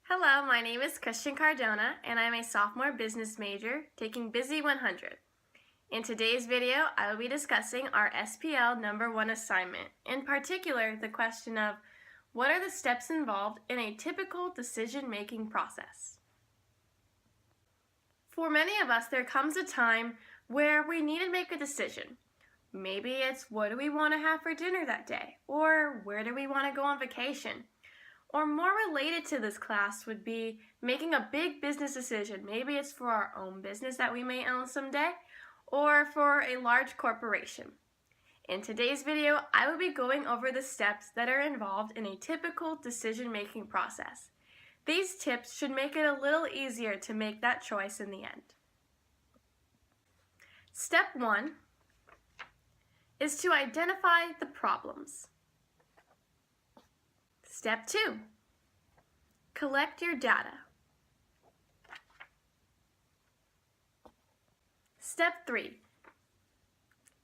Hello, my name is Christian Cardona, and I'm a sophomore business major taking Busy 100. In today's video, I will be discussing our SPL number 1 assignment, in particular the question of what are the steps involved in a typical decision-making process? For many of us, there comes a time where we need to make a decision. Maybe it's what do we want to have for dinner that day, or where do we want to go on vacation? Or more related to this class would be making a big business decision. Maybe it's for our own business that we may own someday, or for a large corporation. In today's video, I will be going over the steps that are involved in a typical decision-making process. These tips should make it a little easier to make that choice in the end. Step 1 is to identify the problems. Step 2, collect your data. Step 3,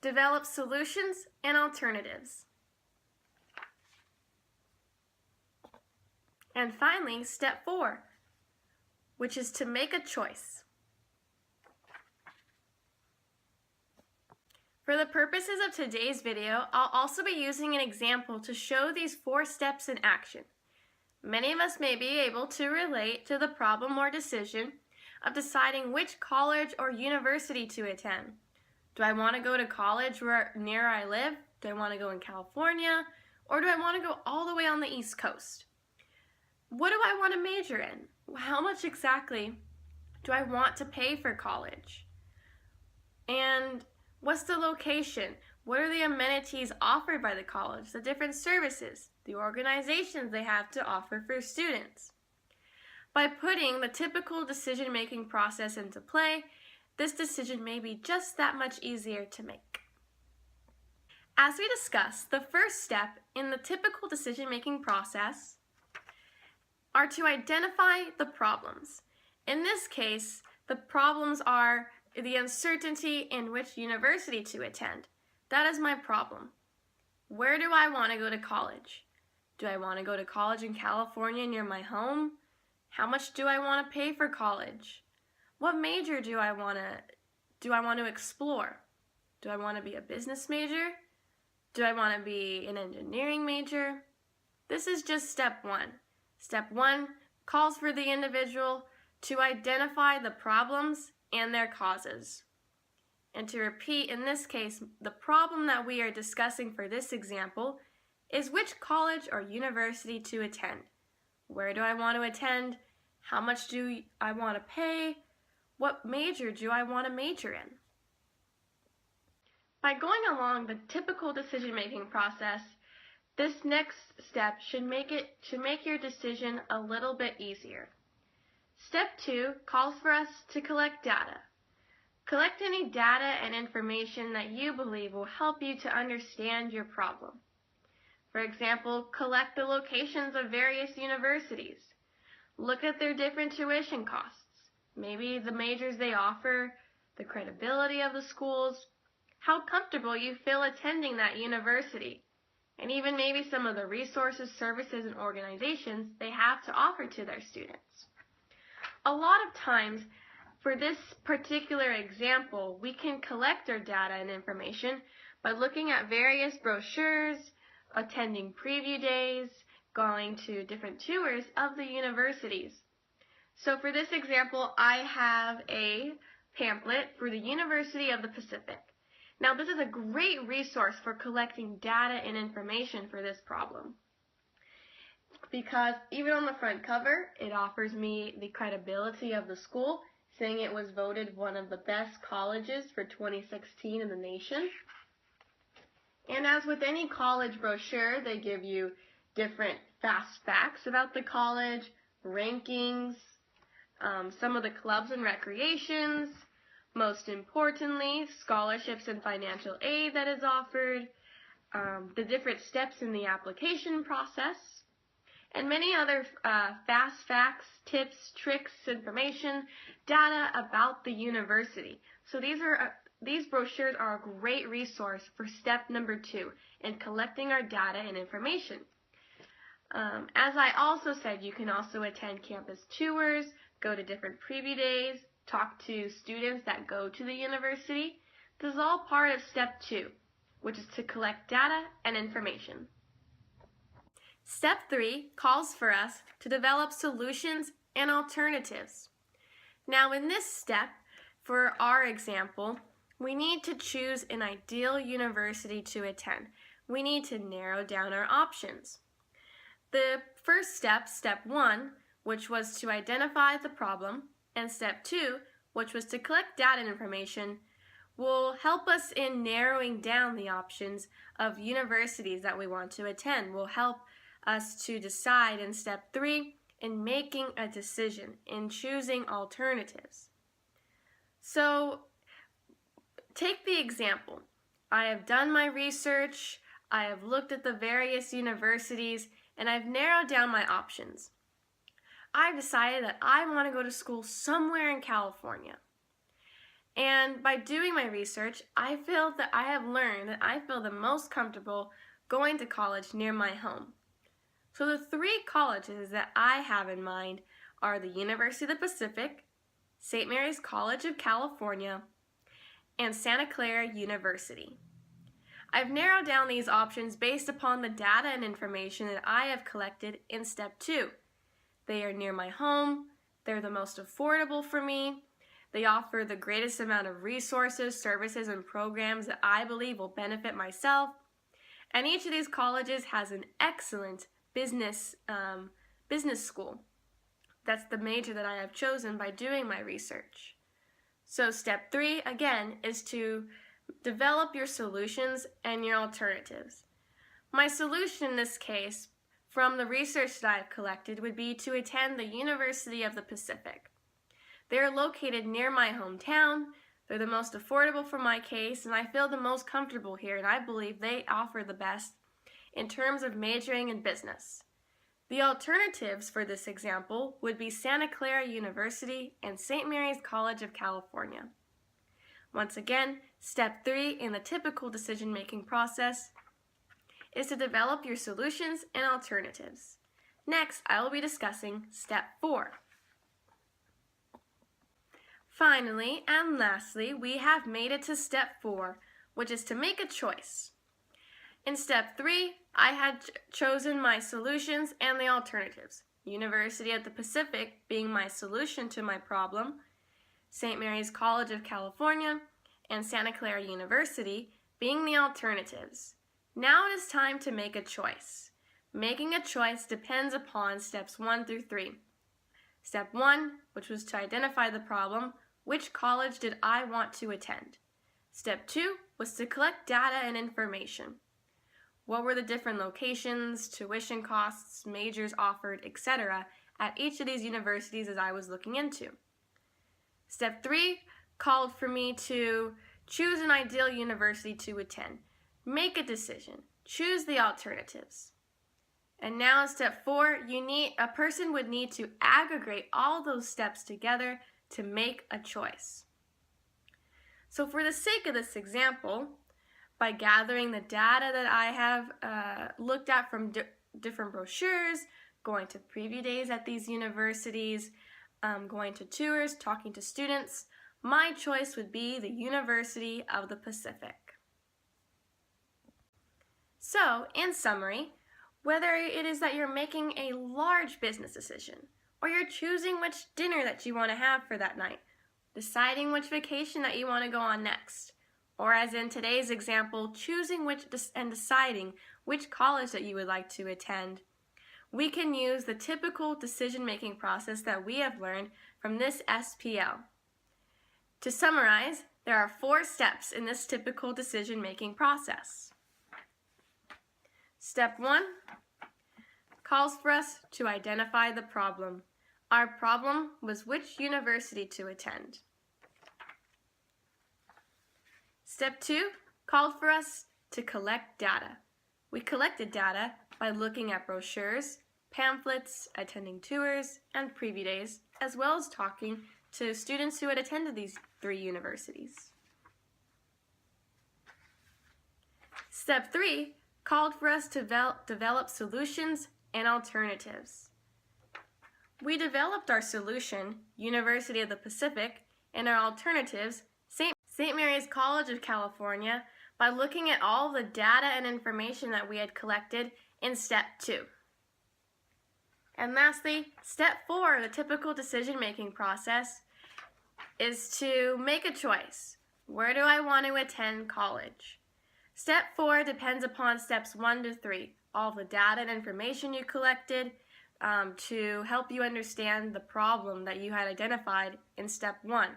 develop solutions and alternatives. And finally, step 4, which is to make a choice. For the purposes of today's video, I'll also be using an example to show these 4 steps in action. Many of us may be able to relate to the problem or decision of deciding which college or university to attend. Do I want to go to college near I live? Do I want to go in California? Or do I want to go all the way on the East Coast? What do I want to major in? How much exactly do I want to pay for college? And what's the location? What are the amenities offered by the college, the different services, the organizations they have to offer for students? By putting the typical decision-making process into play, this decision may be just that much easier to make. As we discussed, the first step in the typical decision-making process are to identify the problems. In this case, the problems are the uncertainty in which university to attend. That is my problem. Where do I want to go to college? Do I want to go to college in California near my home? How much do I want to pay for college? What major do I want to explore? Do I want to be a business major? Do I want to be an engineering major? This is just step 1. Step 1 calls for the individual to identify the problems and their causes. And to repeat, in this case, the problem that we are discussing for this example is which college or university to attend. Where do I want to attend? How much do I want to pay? What major do I want to major in? By going along the typical decision-making process, this next step should make your decision a little bit easier. Step 2 calls for us to collect data. Collect any data and information that you believe will help you to understand your problem. For example, collect the locations of various universities. Look at their different tuition costs. Maybe the majors they offer, the credibility of the schools, how comfortable you feel attending that university, and even maybe some of the resources, services, and organizations they have to offer to their students. A lot of times, for this particular example, we can collect our data and information by looking at various brochures, attending preview days, going to different tours of the universities. So for this example, I have a pamphlet for the University of the Pacific. Now this is a great resource for collecting data and information for this problem, because even on the front cover, it offers me the credibility of the school, saying it was voted one of the best colleges for 2016 in the nation. And as with any college brochure, they give you different fast facts about the college, rankings, some of the clubs and recreations, most importantly, scholarships and financial aid that is offered, the different steps in the application process, and many other fast facts, tips, tricks, information, data about the university. So these brochures are a great resource for step number 2 in collecting our data and information. As I also said, you can also attend campus tours, go to different preview days, talk to students that go to the university. This is all part of step 2, which is to collect data and information. Step 3 calls for us to develop solutions and alternatives. Now in this step, for our example, we need to choose an ideal university to attend. We need to narrow down our options. The first step, step 1, which was to identify the problem, and step 2, which was to collect data and information, will help us in narrowing down the options of universities that we want to attend. Will help us to decide in step 3 in making a decision, in choosing alternatives. So take the example. I have done my research, I have looked at the various universities, and I've narrowed down my options. I've decided that I want to go to school somewhere in California. And by doing my research, I feel that I have learned that I feel the most comfortable going to college near my home. So the 3 colleges that I have in mind are the University of the Pacific, St. Mary's College of California, and Santa Clara University. I've narrowed down these options based upon the data and information that I have collected in step 2. They are near my home, they're the most affordable for me, they offer the greatest amount of resources, services, and programs that I believe will benefit myself, and each of these colleges has an excellent business school. That's the major that I have chosen by doing my research. So step 3, again, is to develop your solutions and your alternatives. My solution in this case, from the research that I've collected, would be to attend the University of the Pacific. They are located near my hometown, they're the most affordable for my case, and I feel the most comfortable here, and I believe they offer the best in terms of majoring in business. The alternatives for this example would be Santa Clara University and St. Mary's College of California. Once again, step 3 in the typical decision-making process is to develop your solutions and alternatives. Next, I will be discussing step 4. Finally and lastly, we have made it to step 4, which is to make a choice. In step 3, I had chosen my solutions and the alternatives. University of the Pacific being my solution to my problem, St. Mary's College of California, and Santa Clara University being the alternatives. Now it is time to make a choice. Making a choice depends upon steps 1 through 3. Step 1, which was to identify the problem, which college did I want to attend? Step 2 was to collect data and information. What were the different locations, tuition costs, majors offered, etc. at each of these universities as I was looking into? Step 3 called for me to choose an ideal university to attend. Make a decision. Choose the alternatives. And now in step 4, a person would need to aggregate all those steps together to make a choice. So for the sake of this example, by gathering the data that I have looked at from different brochures, going to preview days at these universities, going to tours, talking to students, my choice would be the University of the Pacific. So, in summary, whether it is that you're making a large business decision, or you're choosing which dinner that you want to have for that night, deciding which vacation that you want to go on next, or as in today's example, choosing and deciding which college that you would like to attend, we can use the typical decision-making process that we have learned from this SPL. To summarize, there are 4 steps in this typical decision-making process. Step 1 calls for us to identify the problem. Our problem was which university to attend. Step 2 called for us to collect data. We collected data by looking at brochures, pamphlets, attending tours, and preview days, as well as talking to students who had attended these 3 universities. Step 3 called for us to develop solutions and alternatives. We developed our solution, University of the Pacific, and our alternatives, St. Mary's College of California, by looking at all the data and information that we had collected in Step 2. And lastly, Step 4 of the typical decision-making process is to make a choice. Where do I want to attend college? Step 4 depends upon Steps 1 to 3, all the data and information you collected to help you understand the problem that you had identified in Step 1.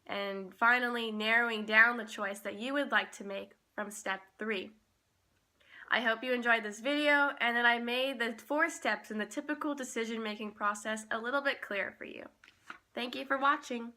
And finally, narrowing down the choice that you would like to make from Step 3. I hope you enjoyed this video and that I made the 4 steps in the typical decision-making process a little bit clearer for you. Thank you for watching.